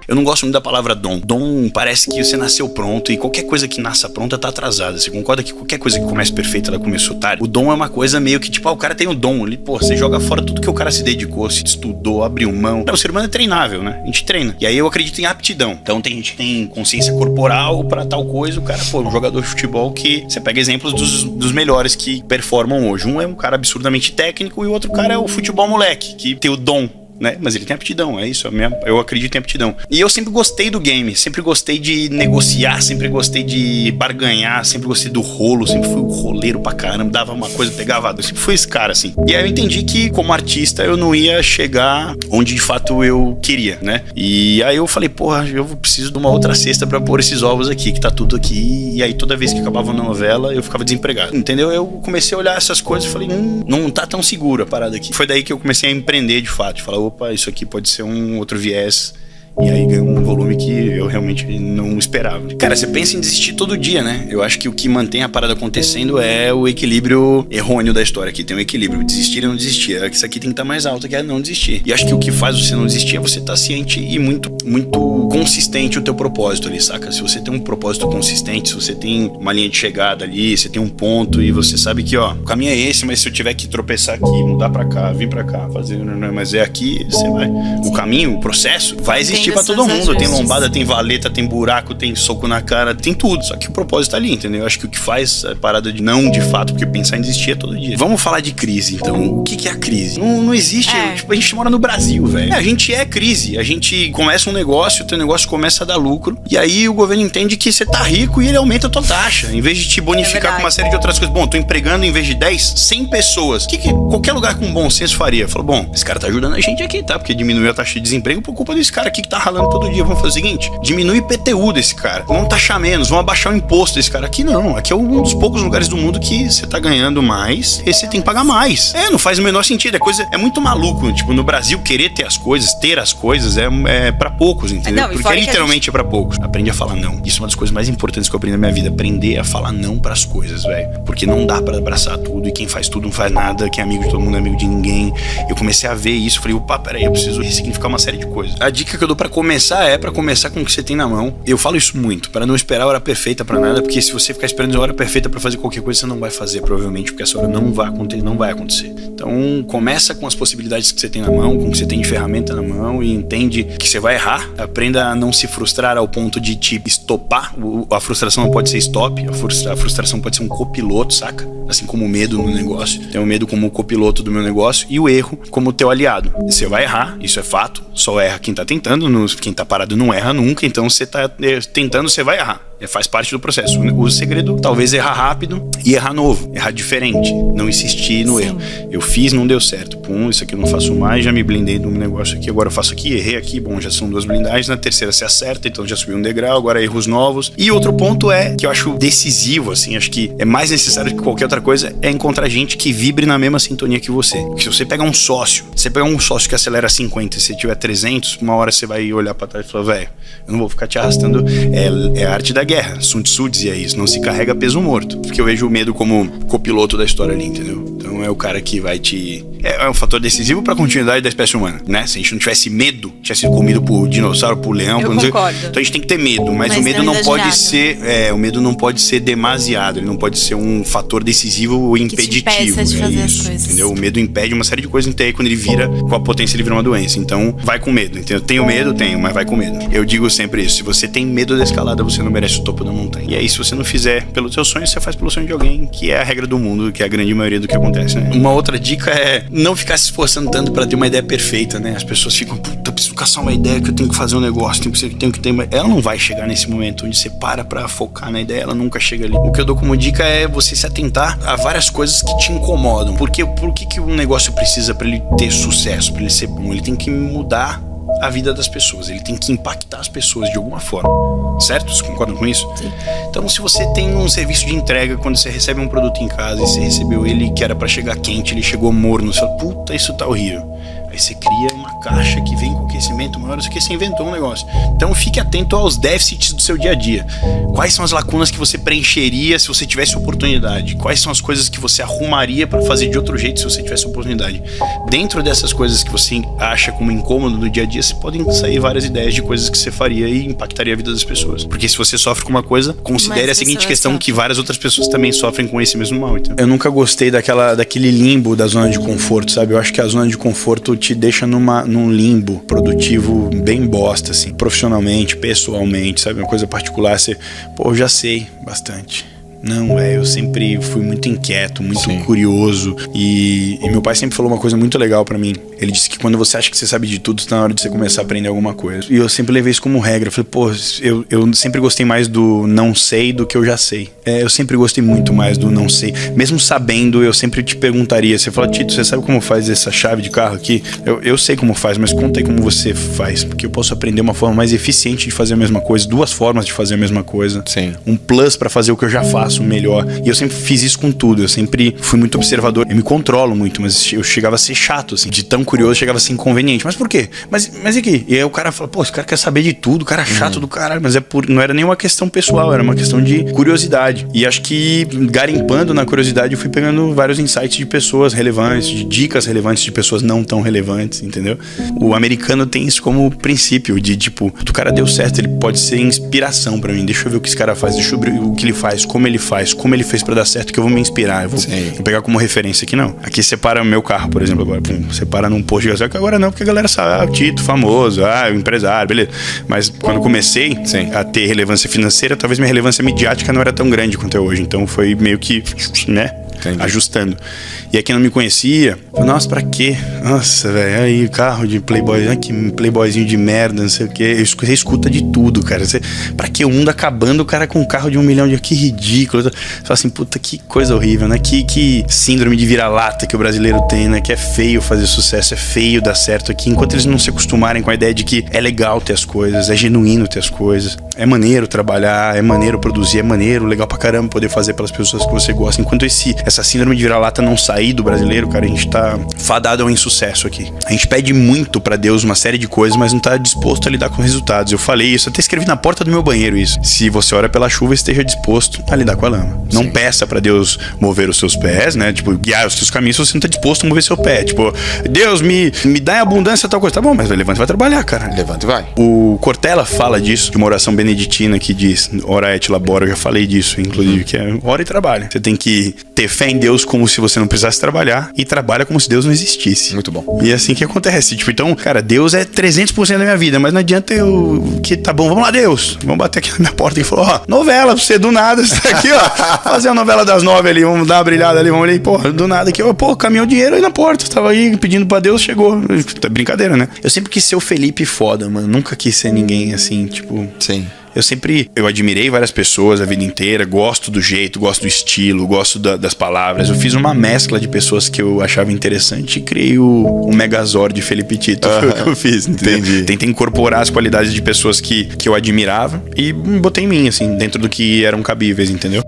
Eu não gosto muito da palavra dom. Dom parece que você nasceu pronto e qualquer coisa que nasça pronta tá atrasada. Você concorda que qualquer coisa que comece perfeita, ela começou tarde? O dom é uma coisa meio que, tipo, o cara tem o dom. Ele, você joga fora tudo que o cara se dedicou, se estudou, abriu mão. O ser humano é treinável, né? A gente treina. E aí eu acredito em aptidão. Então tem gente que tem consciência corporal pra tal coisa. O cara, um jogador de futebol que você pega exemplos dos melhores que performam hoje. Um é um cara absurdamente técnico e o outro cara é o futebol moleque, que tem o dom, né? Mas ele tem aptidão, é isso, eu acredito em aptidão. E eu sempre gostei do game, sempre gostei de negociar, sempre gostei de barganhar, sempre gostei do rolo, sempre fui roleiro pra caramba, dava uma coisa, pegava, eu sempre fui esse cara, assim. E aí eu entendi que, como artista, eu não ia chegar onde de fato eu queria, né? E aí eu falei, eu preciso de uma outra cesta pra pôr esses ovos aqui, que tá tudo aqui. E aí toda vez que acabava uma novela, eu ficava desempregado, entendeu? Eu comecei a olhar essas coisas e falei, não tá tão seguro a parada aqui. Foi daí que eu comecei a empreender de fato, de falar, opa, isso aqui pode ser um outro viés. E aí ganhou um volume que eu realmente não esperava. Cara, você pensa em desistir todo dia, né? Eu acho que o que mantém a parada acontecendo é o equilíbrio errôneo da história. Aqui tem um equilíbrio, desistir e não desistir. Isso aqui tem que estar mais alto, que é não desistir. E acho que o que faz você não desistir é você estar ciente e muito consistente o teu propósito ali, saca? Se você tem um propósito consistente, se você tem uma linha de chegada ali, você tem um ponto e você sabe que, o caminho é esse, mas se eu tiver que tropeçar aqui, mudar pra cá, vir pra cá, fazer, mas é aqui, você vai. O caminho, o processo, vai existir pra todo mundo. Tem lombada, tem valeta, tem buraco, tem soco na cara, tem tudo. Só que o propósito tá ali, entendeu? Eu acho que o que faz a parada de não, de fato, porque pensar em desistir é todo dia. Vamos falar de crise, então. O que é a crise? Não existe. Tipo, a gente mora no Brasil, velho. A gente é crise. A gente começa um negócio, o teu negócio começa a dar lucro, e aí o governo entende que você tá rico e ele aumenta a tua taxa. Em vez de te bonificar com uma série de outras coisas. Bom, tô empregando em vez de 10, 100 pessoas. O que qualquer lugar com bom senso faria? Falou, bom, esse cara tá ajudando a gente aqui, tá? Porque diminuiu a taxa de desemprego por culpa desse cara aqui que tá ralando todo dia. Vamos fazer o seguinte, diminui o IPTU desse cara, vamos taxar menos, vamos abaixar o imposto desse cara. Aqui não, aqui é um dos poucos lugares do mundo que você tá ganhando mais e você tem que pagar mais. Não faz o menor sentido, é muito maluco, tipo, no Brasil querer ter as coisas é pra poucos, entendeu? Porque literalmente é pra poucos. Aprende a falar não. Isso é uma das coisas mais importantes que eu aprendi na minha vida, aprender a falar não pras coisas, velho, porque não dá pra abraçar tudo e quem faz tudo não faz nada, quem é amigo de todo mundo não é amigo de ninguém. Eu comecei a ver isso, falei, opa, peraí, eu preciso ressignificar uma série de coisas. A dica que eu dou pra começar é pra começar com o que você tem na mão. Eu falo isso muito, para não esperar a hora perfeita pra nada, porque se você ficar esperando a hora perfeita pra fazer qualquer coisa, você não vai fazer, provavelmente, porque essa hora não vai acontecer. Então, começa com as possibilidades que você tem na mão, com o que você tem de ferramenta na mão e entende que você vai errar. Aprenda a não se frustrar ao ponto de te estopar. A frustração não pode ser stop, a frustração pode ser um copiloto, saca? Assim como o medo no negócio. Tem o medo como o copiloto do meu negócio e o erro como o teu aliado. Você vai errar, isso é fato, só erra quem tá tentando, quem tá parado não erra nunca, então você tá tentando, você vai errar. Faz parte do processo. O segredo, talvez errar rápido e errar novo, errar diferente, não insistir no erro. Eu fiz, não deu certo. Isso aqui eu não faço mais, já me blindei de um negócio aqui, agora eu faço aqui, errei aqui, bom, já são 2 blindagens, na terceira você acerta, então já subiu um degrau, agora erros novos. E outro ponto que eu acho decisivo, assim, acho que é mais necessário que qualquer outra coisa, é encontrar gente que vibre na mesma sintonia que você. Porque se você pegar um sócio que acelera 50 e se tiver 300, uma hora você vai olhar pra trás e falar, velho, eu não vou ficar te arrastando, é a arte da guerra. Sun Tzu dizia isso, não se carrega peso morto. Porque eu vejo o medo como copiloto da história ali, entendeu? Então é o cara que vai te... É um fator decisivo pra continuidade da espécie humana, né? Se a gente não tivesse medo, tivesse sido comido por dinossauro, por leão, por não sei... Então a gente tem que ter medo, mas o medo não pode ser... o medo não pode ser demasiado, ele não pode ser um fator decisivo ou impeditivo. Que te impeça de fazer as coisas. Entendeu? O medo impede uma série de coisas, então aí quando ele vira, com a potência ele vira uma doença. Então vai com medo, entendeu? Tenho medo, mas vai com medo. Eu digo sempre isso, se você tem medo da escalada, você não merece o topo da montanha. E aí se você não fizer pelo seu sonho, você faz pelo sonho de alguém, que é a regra do mundo, que é a grande maioria do que acontece, né? Uma outra dica é não ficar se esforçando tanto pra ter uma ideia perfeita, né? As pessoas ficam, puta, preciso caçar uma ideia que eu tenho que fazer um negócio, tenho que ter uma... Ela não vai chegar nesse momento onde você pra focar na ideia, ela nunca chega ali. O que eu dou como dica é você se atentar a várias coisas que te incomodam. Porque por que um negócio precisa pra ele ter sucesso, pra ele ser bom? Ele tem que mudar a vida das pessoas, ele tem que impactar as pessoas de alguma forma, certo? Vocês concordam com isso? Sim. Então se você tem um serviço de entrega, quando você recebe um produto em casa e você recebeu ele que era pra chegar quente, ele chegou morno, você fala, puta, isso tá horrível. Aí Aí você cria uma caixa que vem com aquecimento maior, isso que você inventou um negócio. Então fique atento aos déficits do seu dia a dia. Quais são as lacunas que você preencheria se você tivesse oportunidade? Quais são as coisas que você arrumaria para fazer de outro jeito se você tivesse oportunidade? Dentro dessas coisas que você acha como incômodo no dia a dia, você podem sair várias ideias de coisas que você faria e impactaria a vida das pessoas. Porque se você sofre com uma coisa, considere a seguinte questão, que várias outras pessoas também sofrem com esse mesmo mal. Então. Eu nunca gostei daquele limbo da zona de conforto, sabe? Eu acho que a zona de conforto te deixa num limbo produtivo bem bosta, assim, profissionalmente, pessoalmente, sabe? Uma coisa particular, você, eu já sei bastante. Não, velho, eu sempre fui muito inquieto, muito curioso e meu pai sempre falou uma coisa muito legal pra mim. Ele disse que quando você acha que você sabe de tudo, tá na hora de você começar a aprender alguma coisa. E eu sempre levei isso como regra. Eu falei, eu sempre gostei mais do não sei do que eu já sei. Eu sempre gostei muito mais do não sei. Mesmo sabendo, eu sempre te perguntaria. Você fala, Tito, você sabe como faz essa chave de carro aqui? Eu sei como faz, mas conta aí como você faz. Porque eu posso aprender uma forma mais eficiente de fazer a mesma coisa, 2 formas de fazer a mesma coisa. Sim. Um plus pra fazer o que eu já faço melhor. E eu sempre fiz isso com tudo. Eu sempre fui muito observador. Eu me controlo muito, mas eu chegava a ser chato, assim. De tão curioso, chegava a ser inconveniente. Mas por quê? Mas e aqui? E aí o cara fala, esse cara quer saber de tudo, o cara é chato do caralho. Mas não era nem uma questão pessoal, era uma questão de curiosidade. E acho que garimpando na curiosidade, eu fui pegando vários insights de pessoas relevantes, de dicas relevantes de pessoas não tão relevantes, entendeu? O americano tem isso como princípio de, tipo, o cara deu certo, ele pode ser inspiração pra mim. Deixa eu ver o que esse cara faz, deixa eu ver o que ele faz, como ele fez pra dar certo, que eu vou me inspirar. Eu vou pegar como referência aqui, não. Aqui separa o meu carro, por exemplo, agora. Separa num posto de gasolina, que agora não, porque a galera sabe, o Tito, famoso, o empresário, beleza. Mas quando eu comecei a ter relevância financeira, talvez minha relevância midiática não era tão grande quanto é hoje. Então foi meio que, né? Entendi. Ajustando. E aí quem não me conhecia, nossa, pra quê? Nossa, velho, aí carro de playboy, que playboyzinho de merda, não sei o quê. Você escuta de tudo, cara. Pra que o mundo acabando, o cara com um carro de 1 milhão de... Que ridículo. Você fala assim, puta, que coisa horrível, né? Que síndrome de vira-lata que o brasileiro tem, né? Que é feio fazer sucesso, é feio dar certo aqui. Enquanto eles não se acostumarem com a ideia de que é legal ter as coisas, é genuíno ter as coisas, é maneiro trabalhar, é maneiro produzir, é maneiro, legal pra caramba poder fazer pelas pessoas que você gosta. Enquanto essa síndrome de vira-lata não sair do brasileiro, cara, a gente tá fadado ao insucesso aqui. A gente pede muito pra Deus uma série de coisas, mas não tá disposto a lidar com resultados. Eu falei isso, até escrevi na porta do meu banheiro isso. Se você ora pela chuva, esteja disposto a lidar com a lama. Não peça pra Deus mover os seus pés, né? Tipo, guiar os seus caminhos se você não tá disposto a mover seu pé. Tipo, Deus, me dá em abundância tal coisa. Tá bom, mas levanta e vai trabalhar, cara. Levanta e vai. O Cortella fala disso, de uma oração beneditina que diz, ora et labora, eu já falei disso, inclusive, que é ora e trabalha. Você tem que ter fé em Deus como se você não precisasse trabalhar e trabalha como se Deus não existisse. Muito bom. E é assim que acontece. Tipo, então, cara, Deus é 300% da minha vida, mas não adianta tá bom, vamos lá, Deus. Vamos bater aqui na minha porta e falar, novela pra você, do nada, você tá aqui, fazer a novela das 9 ali, vamos dar uma brilhada ali, vamos ali, do nada aqui, caminhou dinheiro aí na porta, tava aí pedindo pra Deus, chegou. Brincadeira, né? Eu sempre quis ser o Felipe foda, mano. Nunca quis ser ninguém assim, tipo... Sim. Eu admirei várias pessoas a vida inteira, gosto do jeito, gosto do estilo, gosto das palavras. Eu fiz uma mescla de pessoas que eu achava interessante e criei o Megazord de Felipe Tito. Foi o que eu fiz, entendeu? Entendi. Tentei incorporar as qualidades de pessoas que eu admirava e botei em mim, assim, dentro do que eram cabíveis, entendeu?